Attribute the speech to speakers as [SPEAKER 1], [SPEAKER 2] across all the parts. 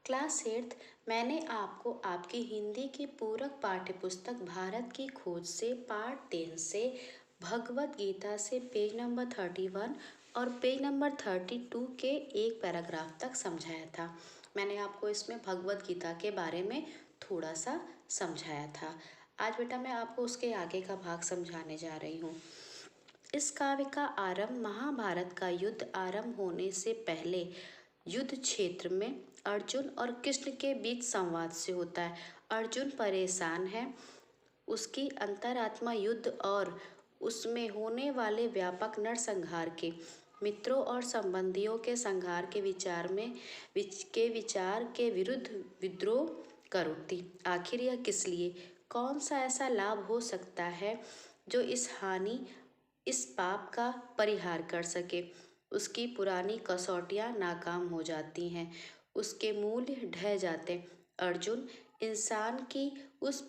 [SPEAKER 1] Class 8th मैंने आपको आपकी हिंदी की पूरक पाठ्यपुस्तक भारत की खोज से पार्ट 10 से भगवत गीता से पेज नंबर 31 और पेज नंबर 32 के एक पैराग्राफ तक समझाया था। मैंने आपको इसमें भगवत गीता के बारे में थोड़ा सा समझाया था। आज बेटा मैं आपको उसके आगे का भाग समझाने जा रही हूँ। इस काव्य का आरंभ महाभारत का युद्ध आरंभ होने से पहले युद्ध क्षेत्र में अर्जुन और कृष्ण के बीच संवाद से होता है। अर्जुन परेशान है, उसकी अंतरात्मा युद्ध और उसमें होने वाले व्यापक नरसंहार के, मित्रों और संबंधियों के संहार के विचार के विरुद्ध विद्रोह कर उठती। आखिर यह किस लिए, कौन सा ऐसा लाभ हो सकता है जो इस पाप का परिहार कर सके। उसकी पुरानी कसौटियाँ नाकाम हो जाती हैं, उसके मूल्य ढह जाते। अर्जुन इंसान की उस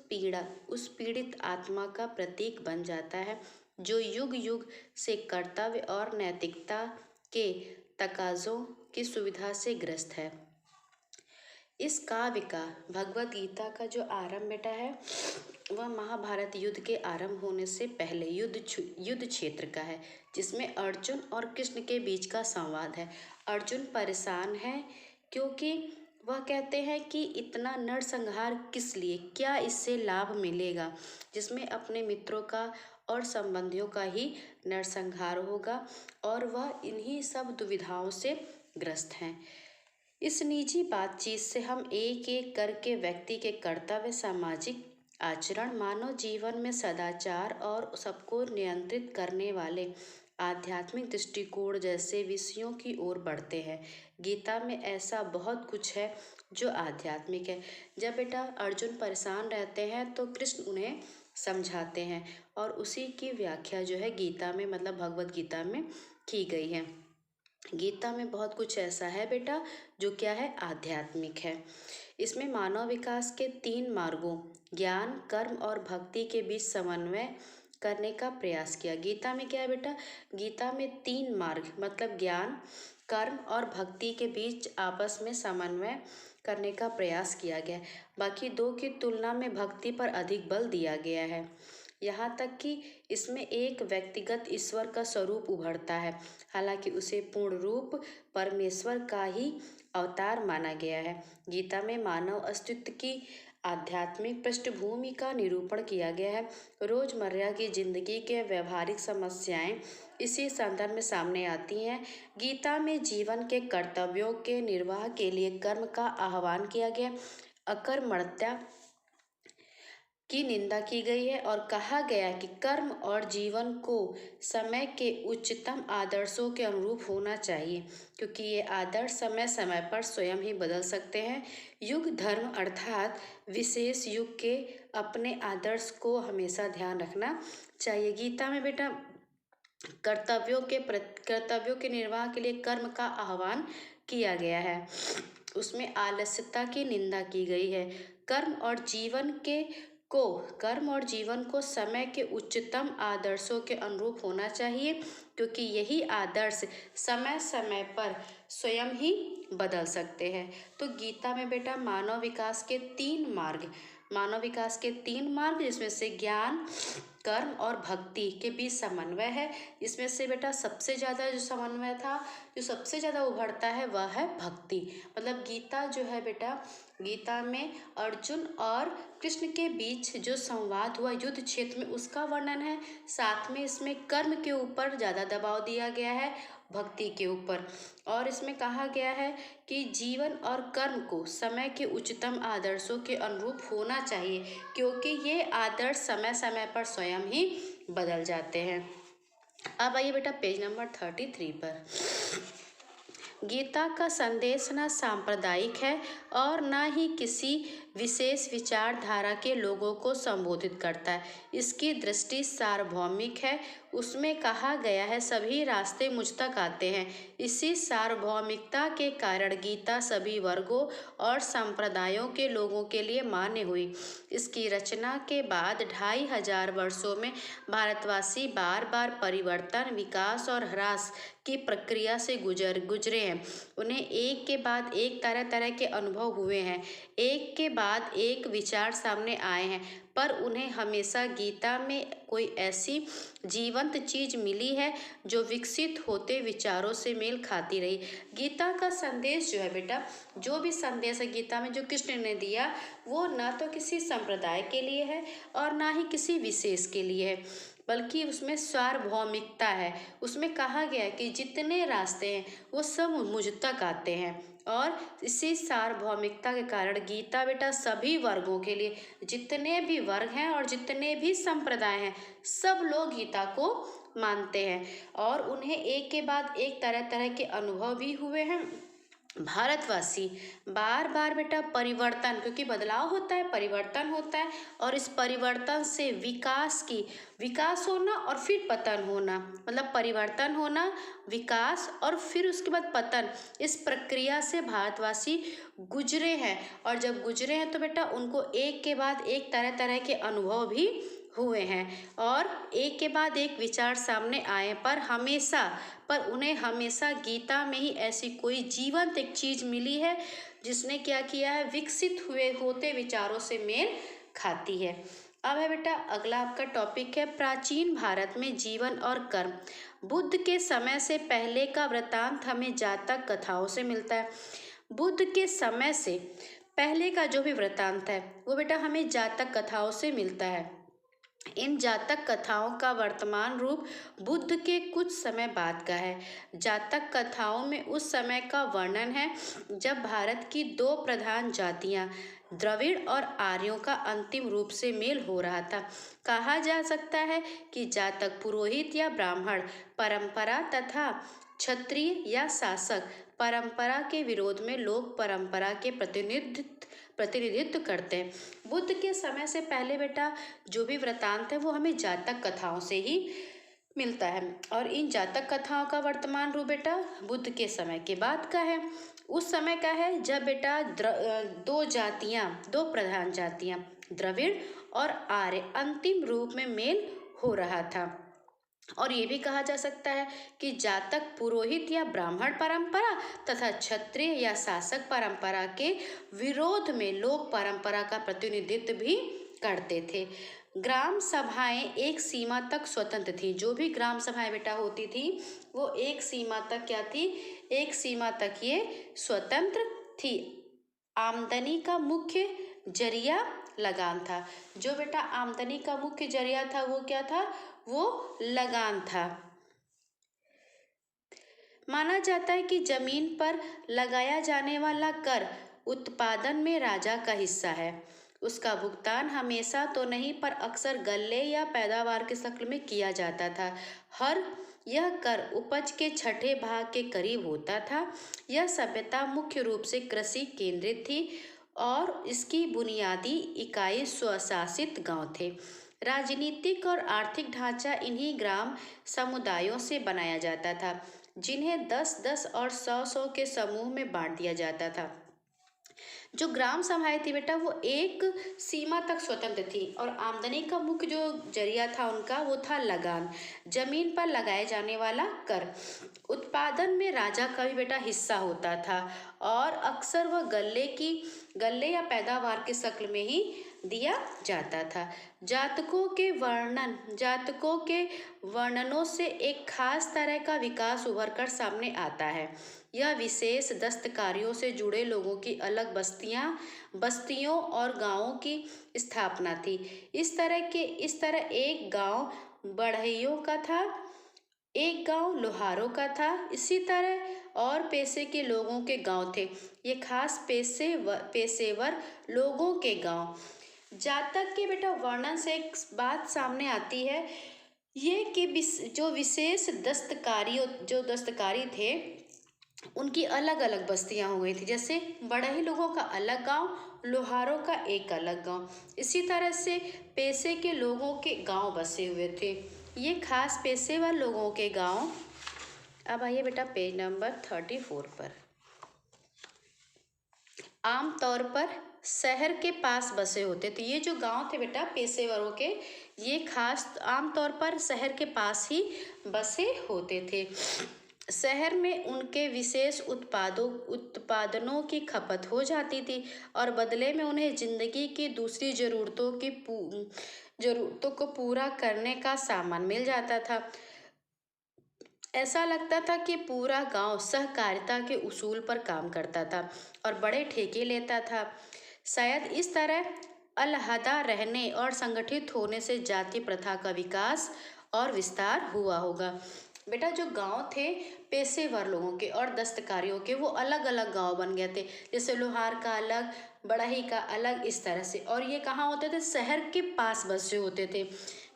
[SPEAKER 1] पीड़ित आत्मा का प्रतीक बन जाता है जो युग युग से कर्तव्य और नैतिकता के तकाजों की सुविधा से ग्रस्त है। इस काव्य का भगवत गीता का जो आरंभ बेटा है वह महाभारत युद्ध के आरंभ होने से पहले युद्ध क्षेत्र का है, जिसमें अर्जुन और कृष्ण के बीच का संवाद है। अर्जुन परेशान है क्योंकि वह कहते हैं कि इतना नरसंहार किस लिए, क्या इससे लाभ मिलेगा, जिसमें अपने मित्रों का और संबंधियों का ही नरसंहार होगा और वह इन्हीं सब दुविधाओं से ग्रस्त हैं। इस निजी बातचीत से हम एक एक करके व्यक्ति के कर्तव्य, सामाजिक आचरण, मानव जीवन में सदाचार और सबको नियंत्रित करने वाले आध्यात्मिक दृष्टिकोण जैसे विषयों की ओर बढ़ते हैं। गीता में ऐसा बहुत कुछ है जो आध्यात्मिक है। जब बेटा अर्जुन परेशान रहते हैं तो कृष्ण उन्हें समझाते हैं और उसी की व्याख्या जो है गीता में मतलब भगवत गीता में की गई है। गीता में बहुत कुछ ऐसा है बेटा जो क्या है, आध्यात्मिक है। इसमें मानव विकास के 3 मार्गों ज्ञान, कर्म और भक्ति के बीच समन्वय करने का प्रयास किया। गीता में क्या है बेटा, गीता में 3 मार्ग मतलब ज्ञान, कर्म और भक्ति के बीच आपस में समन्वय करने का प्रयास किया गया। बाकी 2 की तुलना में भक्ति पर अधिक बल दिया गया है। यहाँ तक कि इसमें एक व्यक्तिगत ईश्वर का स्वरूप उभरता है, हालांकि उसे पूर्ण रूप परमेश्वर का ही अवतार माना गया है। गीता में मानव अस्तित्व की आध्यात्मिक पृष्ठभूमि का निरूपण किया गया है। रोजमर्रा की जिंदगी के व्यवहारिक समस्याएं इसी संदर्भ में सामने आती हैं। गीता में जीवन के कर्तव्यों के निर्वाह के लिए कर्म का आह्वान किया गया, अकर्मण्यता की निंदा की गई है और कहा गया कि कर्म और जीवन को समय के उच्चतम आदर्शों के अनुरूप होना चाहिए, क्योंकि ये आदर्श समय समय पर स्वयं ही बदल सकते हैं। युग धर्म अर्थात विशेष युग के अपने आदर्श को हमेशा ध्यान रखना चाहिए। गीता में बेटा कर्तव्यों के निर्वाह के लिए कर्म का आह्वान किया गया है। उसमें आलस्यता की निंदा की गई है। कर्म और जीवन को समय के उच्चतम आदर्शों के अनुरूप होना चाहिए, क्योंकि यही आदर्श समय समय पर स्वयं ही बदल सकते हैं। तो गीता में बेटा मानव विकास के 3 मार्ग जिसमें से ज्ञान, कर्म और भक्ति के बीच समन्वय है। इसमें से बेटा सबसे ज़्यादा जो समन्वय था, जो सबसे ज़्यादा उभरता है वह है भक्ति। मतलब गीता जो है बेटा, गीता में अर्जुन और कृष्ण के बीच जो संवाद हुआ युद्ध क्षेत्र में उसका वर्णन है। साथ में इसमें कर्म के ऊपर ज़्यादा दबाव दिया गया है भक्ति के ऊपर, और इसमें कहा गया है कि जीवन और कर्म को समय के उच्चतम आदर्शों के अनुरूप होना चाहिए, क्योंकि ये आदर्श समय समय पर स्वयं ही बदल जाते हैं। अब आइए बेटा पेज नंबर 33 पर। गीता का संदेश न सांप्रदायिक है और न ही किसी विशेष विचारधारा के लोगों को संबोधित करता है। इसकी दृष्टि सार्वभौमिक है। उसमें कहा गया है सभी रास्ते मुझ तक आते हैं। इसी सार्वभौमिकता के कारण गीता सभी वर्गों और संप्रदायों के लोगों के लिए मान्य हुई। इसकी रचना के बाद 2500 वर्षों में भारतवासी बार बार परिवर्तन, विकास और ह्रास की प्रक्रिया से गुजरे हैं। उन्हें एक के बाद एक तरह तरह के अनुभव हुए हैं, एक के बाद एक विचार सामने आए हैं, पर उन्हें हमेशा गीता में कोई ऐसी जीवंत चीज मिली है जो विकसित होते विचारों से मेल खाती रही। गीता का संदेश जो है बेटा, जो भी संदेश है गीता में जो कृष्ण ने दिया, वो ना तो किसी संप्रदाय के लिए है और ना ही किसी विशेष के लिए है, बल्कि उसमें सार्वभौमिकता है। उसमें कहा गया है कि जितने रास्ते हैं वो सब मुझ तक आते हैं, और इसी सार्वभौमिकता के कारण गीता बेटा सभी वर्गों के लिए, जितने भी वर्ग हैं और जितने भी संप्रदाय हैं, सब लोग गीता को मानते हैं और उन्हें एक के बाद एक तरह तरह के अनुभव भी हुए हैं। भारतवासी बार बार बेटा परिवर्तन, क्योंकि बदलाव होता है, परिवर्तन होता है, और इस परिवर्तन से विकास होना और फिर पतन होना, मतलब परिवर्तन होना, विकास और फिर उसके बाद पतन, इस प्रक्रिया से भारतवासी गुजरे हैं। और जब गुजरे हैं तो बेटा उनको एक के बाद एक तरह तरह के अनुभव भी हुए हैं और एक के बाद एक विचार सामने आए, पर उन्हें हमेशा गीता में ही ऐसी कोई जीवंत एक चीज मिली है जिसने क्या किया है, विकसित हुए होते विचारों से मेल खाती है। अब है बेटा अगला आपका टॉपिक है प्राचीन भारत में जीवन और कर्म। बुद्ध के समय से पहले का वृतांत हमें जातक कथाओं से मिलता है। बुद्ध के समय से पहले का जो भी वृतांत है वो बेटा हमें जातक कथाओं से मिलता है। इन जातक कथाओं का वर्तमान रूप बुद्ध के कुछ समय बाद का है। जातक कथाओं में उस समय का वर्णन है जब भारत की दो प्रधान जातियां द्रविड़ और आर्यों का अंतिम रूप से मेल हो रहा था। कहा जा सकता है कि जातक पुरोहित या ब्राह्मण परंपरा तथा क्षत्रिय या शासक परंपरा के विरोध में लोक परंपरा के प्रतिनिधित्व करते हैं। बुद्ध के समय से पहले बेटा जो भी वृतांत है वो हमें जातक कथाओं से ही मिलता है, और इन जातक कथाओं का वर्तमान रूप बेटा बुद्ध के समय के बाद का है। उस समय का है जब बेटा दो प्रधान जातियां द्रविड़ और आर्य अंतिम रूप में मेल हो रहा था। और ये भी कहा जा सकता है कि जातक पुरोहित या ब्राह्मण परंपरा तथा क्षत्रिय या शासक परंपरा के विरोध में लोक परंपरा का प्रतिनिधित्व भी करते थे। ग्राम सभाएं एक सीमा तक स्वतंत्र थी। जो भी ग्राम सभाएं बेटा होती थी वो एक सीमा तक क्या थी, एक सीमा तक ये स्वतंत्र थी। आमदनी का मुख्य जरिया लगान था। जो बेटा आमदनी का मुख्य जरिया था वो क्या था, वो लगान था। माना जाता है कि जमीन पर लगाया जाने वाला कर उत्पादन में राजा का हिस्सा है। उसका भुगतान हमेशा तो नहीं पर अक्सर गल्ले या पैदावार के शक्ल में किया जाता था। यह कर उपज के छठे भाग के करीब होता था। यह सभ्यता मुख्य रूप से कृषि केंद्रित थी और इसकी बुनियादी इकाई स्वशासित गांव थे। राजनीतिक और आर्थिक ढांचा इन्हीं ग्राम समुदायों से बनाया जाता था, जिन्हें 10-10 और 100-100 के समूह में बांट दिया जाता था। जो ग्राम सभाएं थी बेटा वो एक सीमा तक स्वतंत्र थी और आमदनी का मुख्य जो जरिया था उनका वो था लगान, जमीन पर लगाए जाने वाला कर। उत्पादन में राजा का भी बेटा हिस्सा होता था और अक्सर वह गल्ले या पैदावार के शक्ल में ही दिया जाता था। जातकों के वर्णनों से एक खास तरह का विकास उभर कर सामने आता है। यह विशेष दस्तकारियों से जुड़े लोगों की अलग बस्तियों और गांवों की स्थापना थी। इस तरह एक गांव बढ़इयों का था, एक गांव लोहारों का था। इसी तरह और पेशे के लोगों के गांव थे। ये खास पेशेवर लोगों के गांव। जातक के बेटा वर्णन से एक बात सामने आती है, ये कि जो विशेष दस्तकारी थे उनकी अलग अलग बस्तियां हो गई थी। जैसे बढ़ई लोगों का अलग गांव, लोहारों का एक अलग गांव। इसी तरह से पेशे के लोगों के गांव बसे हुए थे। ये खास पेशेवर लोगों के गांव। अब आइए बेटा पेज नंबर 34 पर। आमतौर पर शहर के पास बसे होते थे। ये जो गांव थे बेटा पेशेवरों के, ये खास आमतौर पर शहर के पास ही बसे होते थे। शहर में उनके विशेष उत्पादनों की खपत हो जाती थी और बदले में उन्हें जिंदगी की दूसरी जरूरतों को पूरा करने का सामान मिल जाता था। ऐसा लगता था कि पूरा गांव सहकारिता के उसूल पर काम करता था और बड़े ठेके लेता था। शायद इस तरह अलहदा रहने और संगठित होने से जाति प्रथा का विकास और विस्तार हुआ होगा। बेटा जो गांव थे पेशेवर लोगों के और दस्तकारियों के, वो अलग अलग गांव बन गए थे। जैसे लोहार का अलग, बढ़ई का अलग, इस तरह से। और ये कहाँ होते थे? शहर के पास बसे होते थे,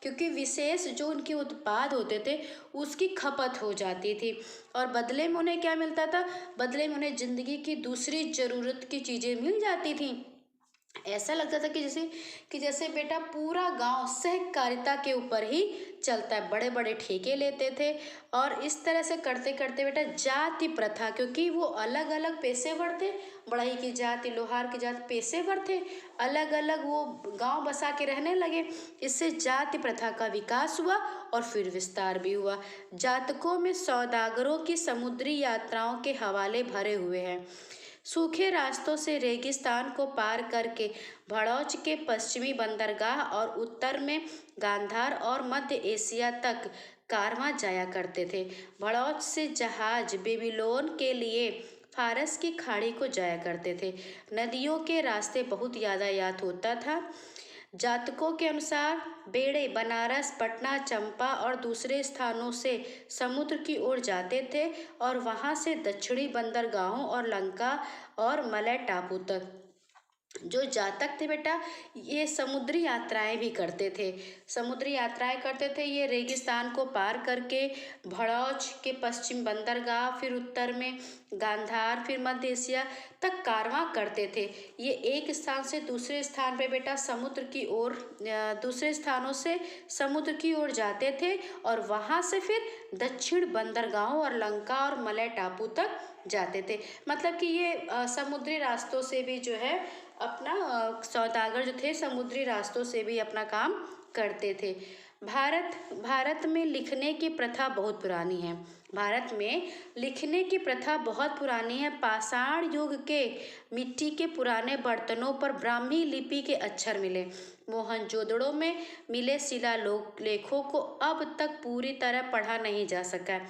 [SPEAKER 1] क्योंकि विशेष जो उनके उत्पाद होते थे उसकी खपत हो जाती थी और बदले में उन्हें क्या मिलता था? बदले में उन्हें जिंदगी की दूसरी जरूरत की चीजें मिल जाती थी। ऐसा लगता था कि जैसे बेटा पूरा गांव सहकारिता के ऊपर ही चलता है। बड़े बड़े ठेके लेते थे और इस तरह से करते करते बेटा जाति प्रथा, क्योंकि वो अलग अलग पेशेवर थे, बढ़ई की जाति, लोहार की जाति पेशेवर थे, अलग अलग वो गांव बसा के रहने लगे। इससे जाति प्रथा का विकास हुआ और फिर विस्तार भी हुआ। जातकों में सौदागरों की समुद्री यात्राओं के हवाले भरे हुए हैं। सूखे रास्तों से रेगिस्तान को पार करके भड़ौच के पश्चिमी बंदरगाह और उत्तर में गांधार और मध्य एशिया तक कारवां जाया करते थे। भड़ौच से जहाज बेबीलोन के लिए फारस की खाड़ी को जाया करते थे। नदियों के रास्ते बहुत यातायात होता था। जातकों के अनुसार बेड़े बनारस, पटना, चंपा और दूसरे स्थानों से समुद्र की ओर जाते थे और वहां से दक्षिणी बंदरगाहों और लंका और मलय टापू तक। जो जातक थे बेटा ये समुद्री यात्राएं भी करते थे। समुद्री यात्राएं करते थे ये रेगिस्तान को पार करके भड़ौच के पश्चिम बंदरगाह, फिर उत्तर में गांधार, फिर मध्य एशिया तक कारवां करते थे। ये एक स्थान से दूसरे स्थान पे बेटा समुद्र की ओर, दूसरे स्थानों से समुद्र की ओर जाते थे और वहां से फिर दक्षिण बंदरगाहों और लंका और मलय टापू तक जाते थे। मतलब कि ये समुद्री रास्तों से भी जो है अपना सौदागर जो थे समुद्री रास्तों से भी अपना काम करते थे। भारत में लिखने की प्रथा बहुत पुरानी है। भारत में लिखने की प्रथा बहुत पुरानी है। पाषाण युग के मिट्टी के पुराने बर्तनों पर ब्राह्मी लिपि के अक्षर मिले। मोहनजोदड़ो में मिले शिलालेखों को अब तक पूरी तरह पढ़ा नहीं जा सका।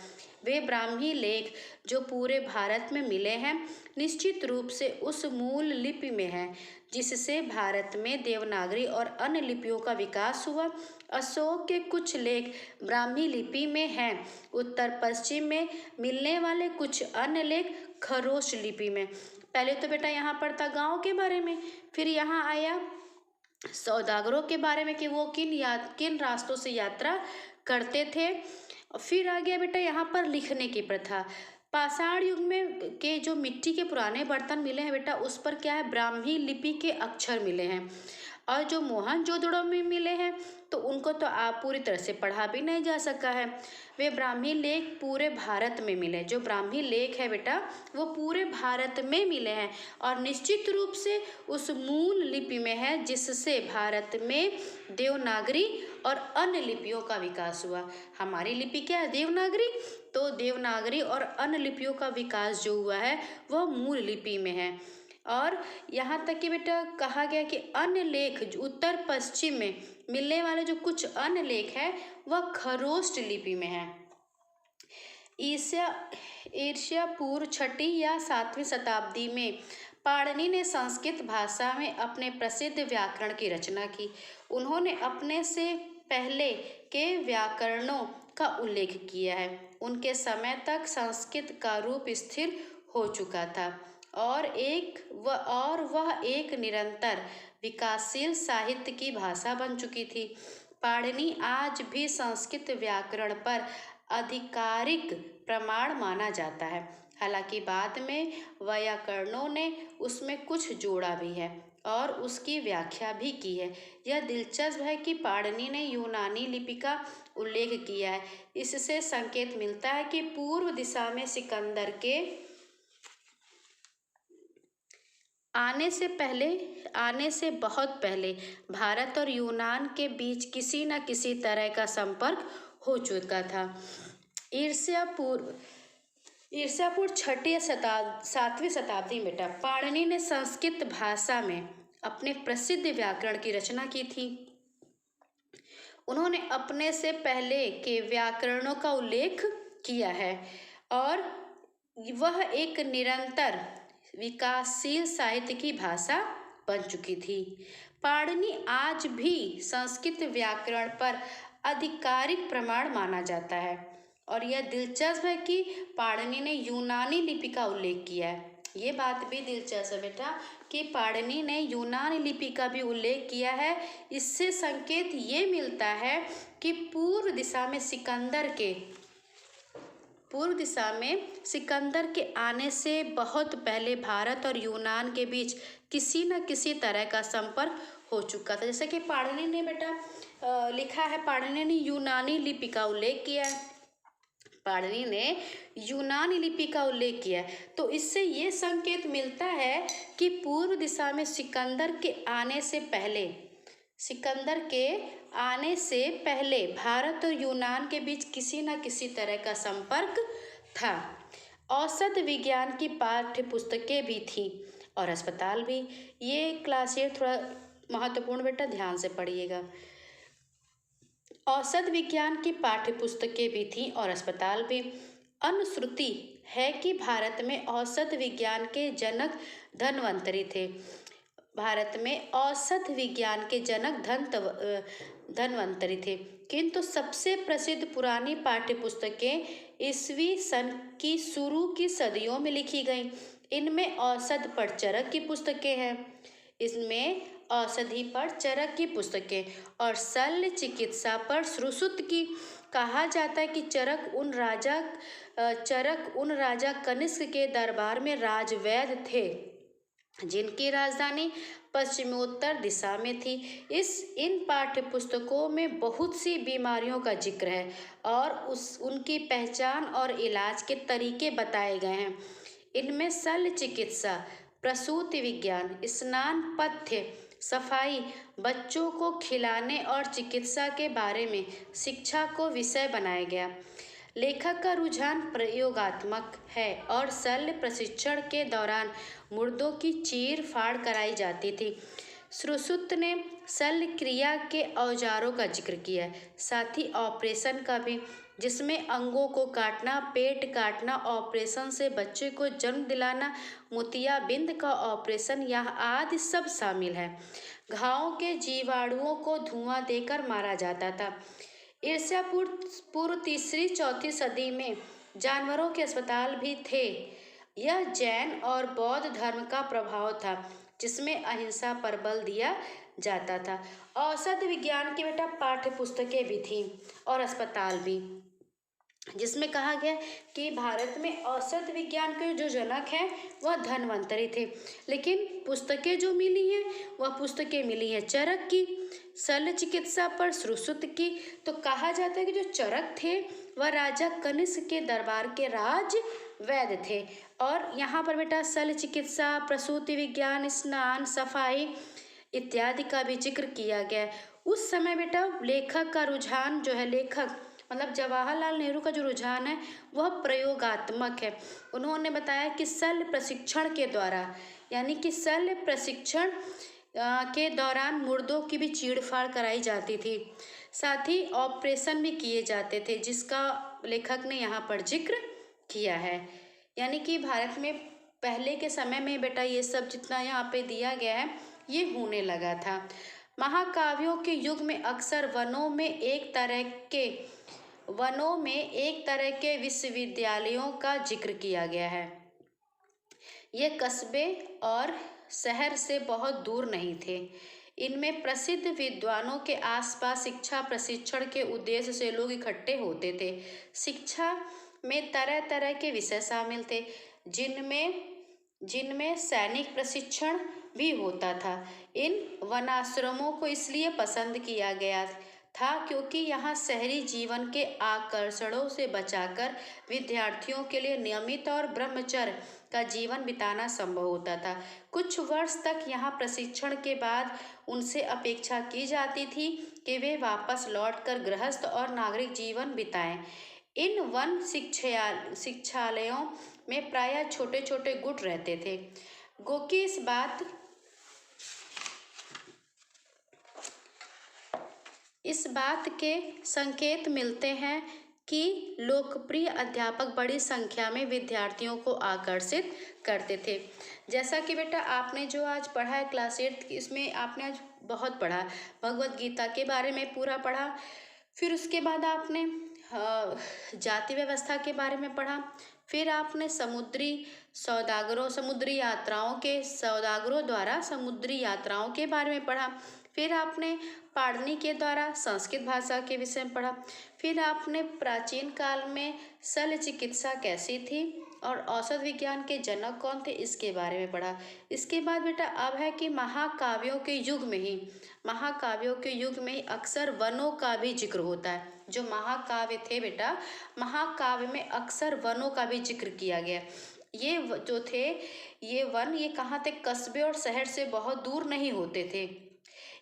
[SPEAKER 1] वे ब्राह्मी लेख जो पूरे भारत में मिले हैं निश्चित रूप से उस मूल लिपि में हैं जिससे भारत में देवनागरी और अन्य लिपियों का विकास हुआ। अशोक के कुछ लेख ब्राह्मी लिपि में हैं। उत्तर पश्चिम में मिलने वाले कुछ अन्य लेख खरोष्ट लिपि में। पहले तो बेटा यहाँ पर था गांव के बारे में, फिर यहाँ आया सौदागरों के बारे में कि वो किन रास्तों से यात्रा करते थे। फिर आ गया बेटा यहाँ पर लिखने की प्रथा। पाषाण युग में के जो मिट्टी के पुराने बर्तन मिले हैं बेटा उस पर क्या है? ब्राह्मी लिपि के अक्षर मिले हैं। और जो मोहनजोदड़ो में मिले हैं तो उनको तो आप पूरी तरह से पढ़ा भी नहीं जा सका है। वे ब्राह्मी लेख पूरे भारत में मिले। जो ब्राह्मी लेख है बेटा वो पूरे भारत में मिले हैं और निश्चित रूप से उस मूल लिपि में है जिससे भारत में देवनागरी और अन्य लिपियों का विकास हुआ। हमारी लिपि क्या है? देवनागरी। तो देवनागरी और अन्य लिपियों का विकास जो हुआ है वह मूल लिपि में है। और यहाँ तक कि बेटा कहा गया कि अन्य लेख जो उत्तर पश्चिम में मिलने वाले जो कुछ अन्य लेख हैं वह खरोष्ट लिपि में है। ईसा पूर्व 6वीं या 7वीं शताब्दी में पाणिनि ने संस्कृत भाषा में अपने प्रसिद्ध व्याकरण की रचना की। उन्होंने अपने से पहले के व्याकरणों का उल्लेख किया है। उनके समय तक संस्कृत का रूप स्थिर हो चुका था और वह एक निरंतर विकासशील साहित्य की भाषा बन चुकी थी। पाणिनि आज भी संस्कृत व्याकरण पर आधिकारिक प्रमाण माना जाता है। हालांकि बाद में वैयाकरणों ने उसमें कुछ जोड़ा भी है और उसकी व्याख्या भी की है। यह दिलचस्प है कि पाणिनि ने यूनानी लिपि का उल्लेख किया है। इससे संकेत मिलता है कि पूर्व दिशा में सिकंदर के आने से बहुत पहले भारत और यूनान के बीच किसी न किसी तरह का संपर्क हो चुका था। ईर्ष्यापूर्व छठी या सातवीं शताब्दी में पाणिनि ने संस्कृत भाषा में अपने प्रसिद्ध व्याकरण की रचना की थी। उन्होंने अपने से पहले के व्याकरणों का उल्लेख किया है और वह एक निरंतर विकासशील साहित्य की भाषा बन चुकी थी। पाणिनि आज भी संस्कृत व्याकरण पर आधिकारिक प्रमाण माना जाता है और यह दिलचस्प है कि पाणिनि ने यूनानी लिपि का उल्लेख किया है। ये बात भी दिलचस्प है बेटा कि पाणिनि ने यूनानी लिपि का भी उल्लेख किया है। इससे संकेत ये मिलता है कि पूर्व दिशा में सिकंदर के आने से बहुत पहले भारत और यूनान के बीच किसी न किसी तरह का संपर्क हो चुका था। जैसे कि पाणिनि ने बेटा लिखा है, पाणिनि ने यूनानी लिपि का उल्लेख किया है। पाणिनि ने यूनानी लिपि का उल्लेख किया है, तो इससे ये संकेत मिलता है कि पूर्व दिशा में सिकंदर के आने से पहले भारत और यूनान के बीच किसी न किसी तरह का संपर्क था। औसत विज्ञान की पाठ्य पुस्तकें भी थी और अस्पताल भी। ये क्लास ये थोड़ा महत्वपूर्ण बेटा, ध्यान से पढ़िएगा। औसत विज्ञान की पाठ्य पुस्तकें भी थीं और अस्पताल भी। अनुश्रुति है कि भारत में औसत विज्ञान के जनक धन्वंतरि थे। भारत में औसत विज्ञान के जनक धन्वंतरि थे, किंतु सबसे प्रसिद्ध पुरानी पाठ्य पुस्तकें ईस्वी सन की शुरू की सदियों में लिखी गईं। इनमें औषध पर चरक की पुस्तकें हैं। इसमें औषधि पर चरक की पुस्तकें और शल्य चिकित्सा पर सुश्रुत की। कहा जाता है कि चरक उन राजा कनिष्क के दरबार में राजवैद्य थे जिनकी राजधानी पश्चिमोत्तर दिशा में थी। इन पाठ्य पुस्तकों में बहुत सी बीमारियों का जिक्र है और उनकी पहचान और इलाज के तरीके बताए गए हैं। इनमें शल्य चिकित्सा, प्रसूति विज्ञान, स्नान, पथ्य, सफाई, बच्चों को खिलाने और चिकित्सा के बारे में शिक्षा को विषय बनाया गया। लेखक का रुझान प्रयोगात्मक है और शल्य प्रशिक्षण के दौरान मुर्दों की चीर फाड़ कराई जाती थी। सुश्रुत ने शल्य क्रिया के औजारों का जिक्र किया है, साथ ही ऑपरेशन का भी, जिसमें अंगों को काटना, पेट काटना, ऑपरेशन से बच्चे को जन्म दिलाना, मोतियाबिंद का ऑपरेशन यह आदि सब शामिल है। घावों के जीवाणुओं को धुआं देकर मारा जाता था। ईसा पूर्व 3री-4वीं सदी में जानवरों के अस्पताल भी थे। यह जैन और बौद्ध धर्म का प्रभाव था जिसमें अहिंसा पर बल दिया जाता था। औषध विज्ञान की बेटा पाठ्य पुस्तकें भी थी और अस्पताल भी, जिसमें कहा गया कि भारत में औषध विज्ञान के जो जनक हैं वह धन्वंतरि थे। लेकिन पुस्तकें जो मिली हैं वह पुस्तकें मिली हैं चरक की, शल्य चिकित्सा पर सुश्रुत की। तो कहा जाता है कि जो चरक थे वह राजा कनिष्क के दरबार के राज वैद्य थे। और यहाँ पर बेटा शल्य चिकित्सा, प्रसूति विज्ञान, स्नान, सफाई इत्यादि का भी जिक्र किया गया है। उस समय बेटा लेखक का रुझान जो है, लेखक मतलब जवाहरलाल नेहरू का जो रुझान है वह प्रयोगात्मक है। उन्होंने बताया कि शल्य प्रशिक्षण के द्वारा, यानी कि शल्य प्रशिक्षण के दौरान मुर्दों की भी चीड़-फाड़ कराई जाती थी, साथ ही ऑपरेशन भी किए जाते थे, जिसका लेखक ने यहाँ पर जिक्र किया है। यानी कि भारत में पहले के समय में बेटा ये सब जितना यहाँ पे दिया गया है ये होने लगा था। महाकाव्यों के युग में अक्सर वनों में एक तरह के विश्वविद्यालयों का जिक्र किया गया है। ये कस्बे और शहर से बहुत दूर नहीं थे। इनमें प्रसिद्ध विद्वानों के आसपास शिक्षा प्रशिक्षण के उद्देश्य से लोग इकट्ठे होते थे। शिक्षा में तरह तरह के विषय शामिल थे। जिनमें सैनिक प्रशिक्षण भी होता था। इन वनाश्रमों को इसलिए पसंद किया गया था क्योंकि यहाँ शहरी जीवन के आकर्षणों से बचाकर विद्यार्थियों के लिए नियमित और ब्रह्मचर्य का जीवन बिताना संभव होता था। कुछ वर्ष तक यहाँ प्रशिक्षण के बाद उनसे अपेक्षा की जाती थी कि वे वापस लौटकर गृहस्थ और नागरिक जीवन बिताएं। इन वन शिक्षालयों में प्रायः छोटे छोटे गुट रहते थे। गोकी इस बात के संकेत मिलते हैं कि लोकप्रिय अध्यापक बड़ी संख्या में विद्यार्थियों को आकर्षित करते थे। जैसा कि बेटा आपने जो आज पढ़ा है क्लास 8 इसमें आपने आज बहुत पढ़ा, भगवत गीता के बारे में पूरा पढ़ा। फिर उसके बाद आपने जाति व्यवस्था के बारे में पढ़ा। फिर आपने समुद्री सौदागरों द्वारा समुद्री यात्राओं के बारे में पढ़ा। फिर आपने पाणिनि के द्वारा संस्कृत भाषा के विषय में पढ़ा। फिर आपने प्राचीन काल में शल्य चिकित्सा कैसी थी और औषध विज्ञान के जनक कौन थे इसके बारे में पढ़ा। इसके बाद बेटा अब है कि महाकाव्यों के युग में ही अक्सर वनों का भी जिक्र होता है। जो महाकाव्य थे बेटा, महाकाव्य में अक्सर वनों का भी जिक्र किया गया। ये जो थे ये वन ये कहाँ थे, कस्बे और शहर से बहुत दूर नहीं होते थे।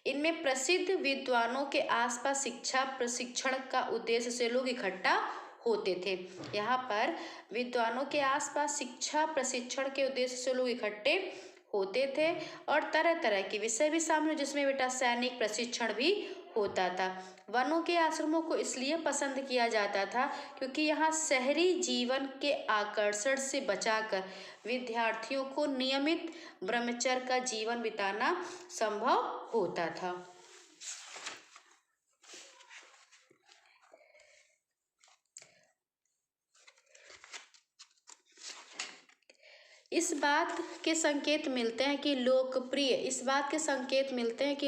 [SPEAKER 1] इनमें प्रसिद्ध विद्वानों के आसपास शिक्षा प्रशिक्षण का उद्देश्य से लोग इकट्ठा होते थे। यहाँ पर विद्वानों के आसपास शिक्षा प्रशिक्षण के उद्देश्य से लोग इकट्ठे होते थे और तरह तरह के विषय भी शामिल, जिसमें बेटा सैनिक प्रशिक्षण भी होता था। वनों के आश्रमों को इसलिए पसंद किया जाता था क्योंकि यहाँ शहरी जीवन के आकर्षण से बचाकर विद्यार्थियों को नियमित ब्रह्मचर्य का जीवन बिताना संभव होता था। इस बात के संकेत मिलते हैं कि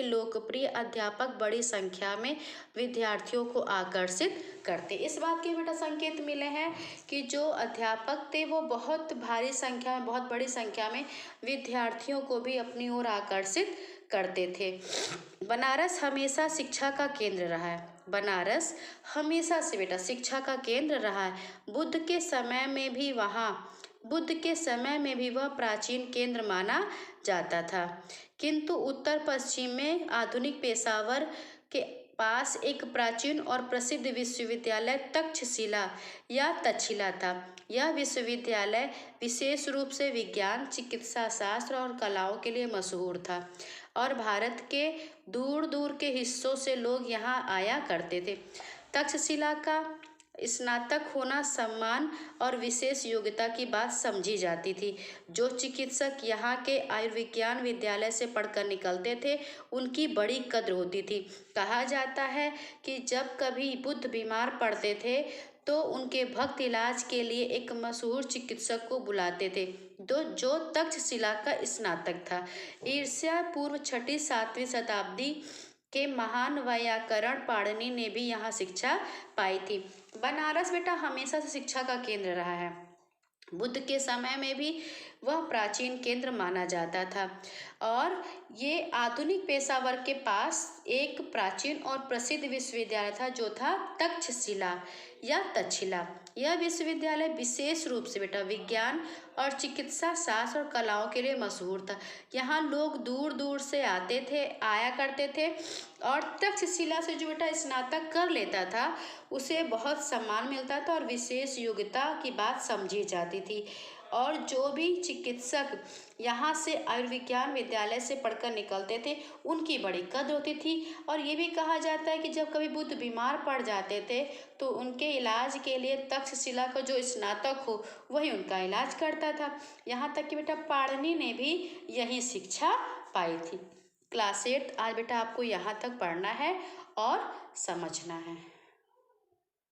[SPEAKER 1] लोकप्रिय अध्यापक बड़ी संख्या में विद्यार्थियों को आकर्षित करते। इस बात के बेटा संकेत मिले हैं कि जो अध्यापक थे वो बहुत बड़ी संख्या में विद्यार्थियों को भी अपनी ओर आकर्षित करते थे। बनारस हमेशा शिक्षा का केंद्र रहा है। बनारस हमेशा से बेटा शिक्षा का केंद्र रहा है। बुद्ध के समय में भी वह प्राचीन केंद्र माना जाता था, किंतु उत्तर पश्चिम में आधुनिक पेशावर के पास एक प्राचीन और प्रसिद्ध विश्वविद्यालय तक्षशिला था। यह विश्वविद्यालय विशेष रूप से विज्ञान, चिकित्सा शास्त्र और कलाओं के लिए मशहूर था और भारत के दूर दूर के हिस्सों से लोग यहाँ आया करते थे। तक्षशिला का स्नातक होना सम्मान और विशेष योग्यता की बात समझी जाती थी। जो चिकित्सक यहाँ के आयुर्विज्ञान विद्यालय से पढ़कर निकलते थे उनकी बड़ी कद्र होती थी। कहा जाता है कि जब कभी बुद्ध बीमार पड़ते थे तो उनके भक्त इलाज के लिए एक मशहूर चिकित्सक को बुलाते थे जो तक्षशिला का स्नातक था। ईसा पूर्व 6वीं-7वीं शताब्दी के महान वैयाकरण पाणिनि ने भी यहाँ शिक्षा पाई थी। बनारस बेटा हमेशा से शिक्षा का केंद्र रहा है। बुद्ध के समय में भी वह प्राचीन केंद्र माना जाता था और ये आधुनिक पेशावर के पास एक प्राचीन और प्रसिद्ध विश्वविद्यालय था जो था तक्षशिला। यह विश्वविद्यालय विशेष रूप से बेटा विज्ञान और चिकित्सा शास्त्र और कलाओं के लिए मशहूर था। यहाँ लोग दूर दूर से आया करते थे और तक्षशिला से जो बेटा स्नातक कर लेता था उसे बहुत सम्मान मिलता था और विशेष योग्यता की बात समझी जाती थी। और जो भी चिकित्सक यहाँ से आयुर्विज्ञान विद्यालय से पढ़कर निकलते थे उनकी बड़ी कद्र होती थी। और ये भी कहा जाता है कि जब कभी बुद्ध बीमार पड़ जाते थे तो उनके इलाज के लिए तक्षशिला का जो स्नातक हो वही उनका इलाज करता था। यहाँ तक कि बेटा पाणिनि ने भी यही शिक्षा पाई थी। क्लास 8 आज बेटा आपको यहाँ तक पढ़ना है और समझना है।